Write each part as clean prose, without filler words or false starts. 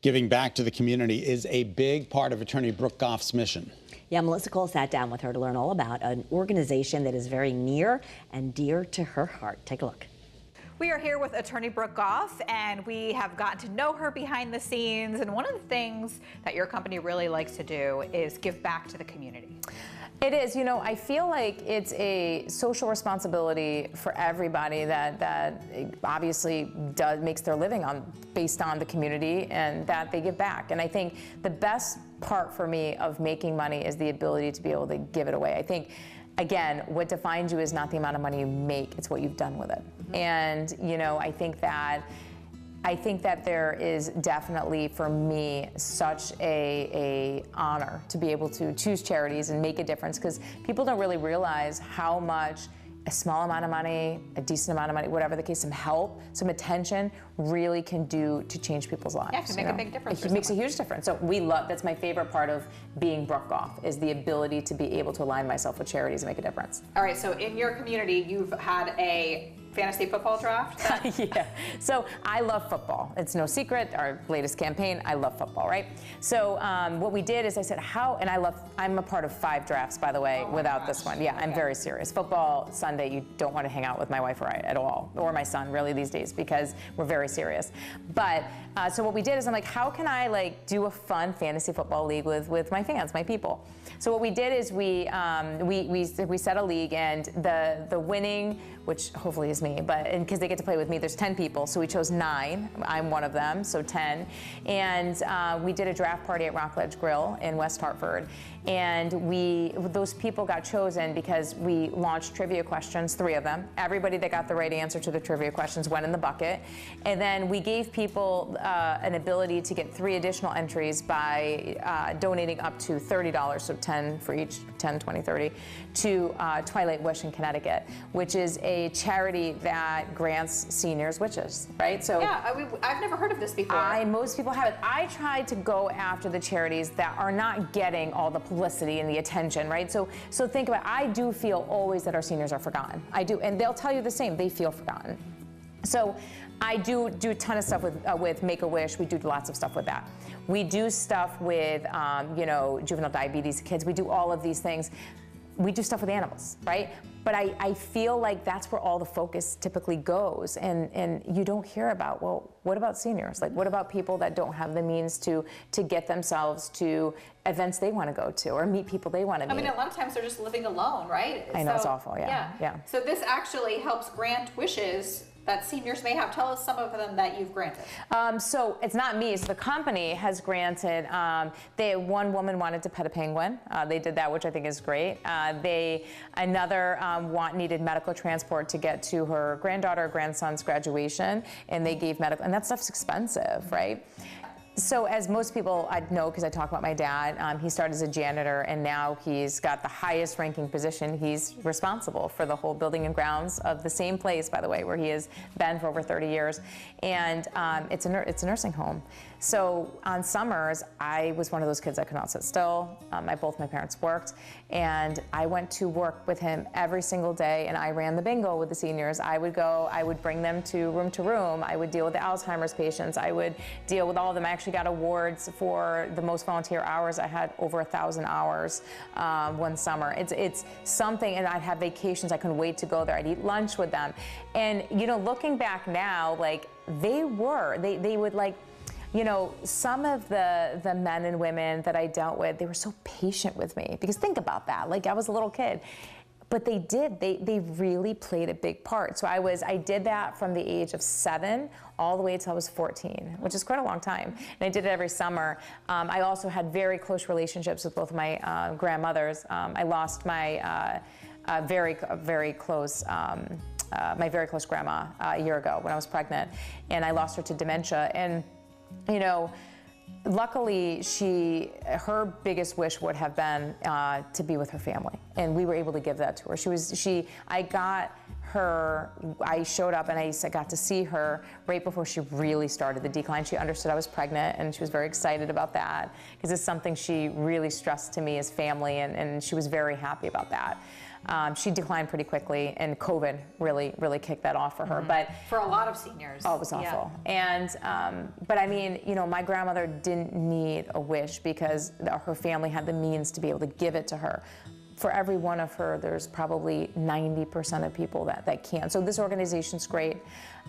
Giving back to the community is a big part of attorney Brooke Goff's mission. Yeah, Melissa Cole sat down with her to learn all about an organization that is very near and dear to her heart. Take a look. We are here with attorney Brooke Goff, and we have gotten to know her behind the scenes. And one of the things that your company really likes to do is give back to the community. It is. You know, I feel like it's a social responsibility for everybody that obviously makes their living based on the community, and that they give back. And I think the best part for me of making money is the ability to be able to give it away. I think, again, what defines you is not the amount of money you make, it's what you've done with it. Mm-hmm. And, you know, I think that there is definitely, for me, such a honor to be able to choose Charities and make a difference, because people don't really realize how much a small amount of money, a decent amount of money, whatever the case, some help, some attention really can do to change people's lives. Yeah, it can make a big difference. It makes a huge difference. So that's my favorite part of being Brooke Goff, is the ability to be able to align myself with Charities and make a difference. All right, so in your community, you've had a fantasy football draft? Yeah, so I love football. It's no secret, our latest campaign, I love football, right? So what we did is I said, I'm a part of 5 drafts, by the way, without this one. Yeah, okay. I'm very serious. Football, Sunday, you don't want to hang out with my wife or I at all, or my son really these days, because we're very serious. But, so what we did is I'm like, how can I do a fun fantasy football league with my fans, my people? So what we did is we set a league, and the winning, which hopefully is me, but because they get to play with me, there's 10 people, so we chose 9. I'm one of them, so 10. And we did a draft party at Rockledge Grill in West Hartford. And those people got chosen because we launched trivia questions, 3 of them. Everybody that got the right answer to the trivia questions went in the bucket. And then we gave people an ability to get 3 additional entries by donating up to $30, so 10 for each, 10, 20, 30, to Twilight Wish in Connecticut, which is a charity that grants seniors wishes, right? So yeah, I've never heard of this before. Most people haven't. I tried to go after the charities that are not getting all the publicity and the attention, right? So think about it. I do feel always that our seniors are forgotten. I do, and they'll tell you the same. They feel forgotten. So I do a ton of stuff with Make-A-Wish. We do lots of stuff with that. We do stuff with juvenile diabetes kids. We do all of these things. We do stuff with animals, right? But I feel like that's where all the focus typically goes, and you don't hear about, well, what about seniors? What about people that don't have the means to get themselves to events they want to go to, or meet people they want to meet? I mean, a lot of times they're just living alone, right? I know, it's awful, yeah. So this actually helps grant wishes that seniors may have. Tell us some of them that you've granted. So it's not me, it's the company has granted. One woman wanted to pet a penguin. They did that, which I think is great. Another needed medical transport to get to her granddaughter or grandson's graduation, and they gave medical, and that stuff's expensive, right? So as most people I know, because I talk about my dad, he started as a janitor, and now he's got the highest ranking position. He's responsible for the whole building and grounds of the same place, by the way, where he has been for over 30 years. And it's a nursing home. So on summers, I was one of those kids that could not sit still. Both my parents worked, and I went to work with him every single day, and I ran the bingo with the seniors. I would bring them to room. I would deal with the Alzheimer's patients. I would deal with all of them. I actually got awards for the most volunteer hours. I had over 1,000 hours one summer. It's something, and I'd have vacations. I couldn't wait to go there. I'd eat lunch with them. And, looking back now, they would some of the men and women that I dealt with, they were so patient with me, because think about that. I was a little kid. But they really played a big part. So I did that from the age of 7 all the way until I was 14, which is quite a long time. And I did it every summer. I also had very close relationships with both of my grandmothers. I lost my very close grandma a year ago when I was pregnant, and I lost her to dementia. And luckily, her biggest wish would have been to be with her family, and we were able to give that to her. I showed up and I got to see her right before she really started the decline. She understood I was pregnant, and she was very excited about that, because it's something she really stressed to me as family, and she was very happy about that. She declined pretty quickly, and COVID really kicked that off for her. But For a lot of seniors. oh, it was awful. And but I mean, you know, my grandmother didn't need a wish because her family had the means to be able to give it to her. For every one of her, there's probably 90% of people that can. So this organization's great.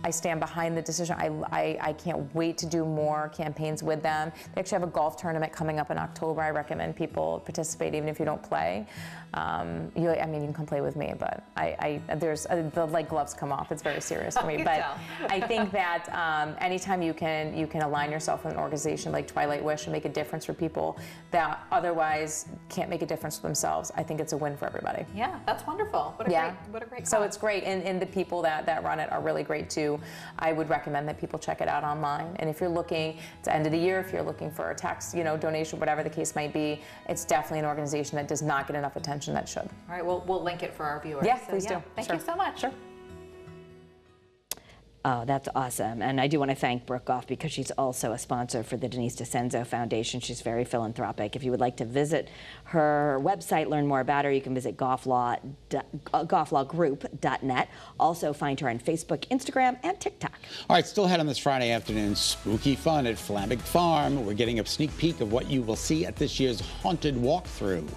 I stand behind the decision. I can't wait to do more campaigns with them. They actually have a golf tournament coming up in October. I recommend people participate even if you don't play. I mean, you can come play with me, but the like gloves come off. It's very serious for me. But I think that anytime you can align yourself with an organization like Twilight Wish and make a difference for people that otherwise can't make a difference for themselves, I think it's a win for everybody. Yeah, that's wonderful. What a great cause. So it's great, and the people that run it are really great too. I would recommend that people check it out online. And if you're looking, it's the end of the year, if you're looking for a tax, donation, whatever the case might be, it's definitely an organization that does not get enough attention that should. All right, we'll link it for our viewers. Yeah, please do. Thank Sure. you so much. Sure. Oh, that's awesome. And I do want to thank Brooke Goff because she's also a sponsor for the Denise DeCenzo Foundation. She's very philanthropic. If you would like to visit her website, learn more about her, you can visit gofflawgroup.net. Also find her on Facebook, Instagram, and TikTok. All right, still ahead on this Friday afternoon, spooky fun at Flambic Farm. We're getting a sneak peek of what you will see at this year's haunted walkthrough.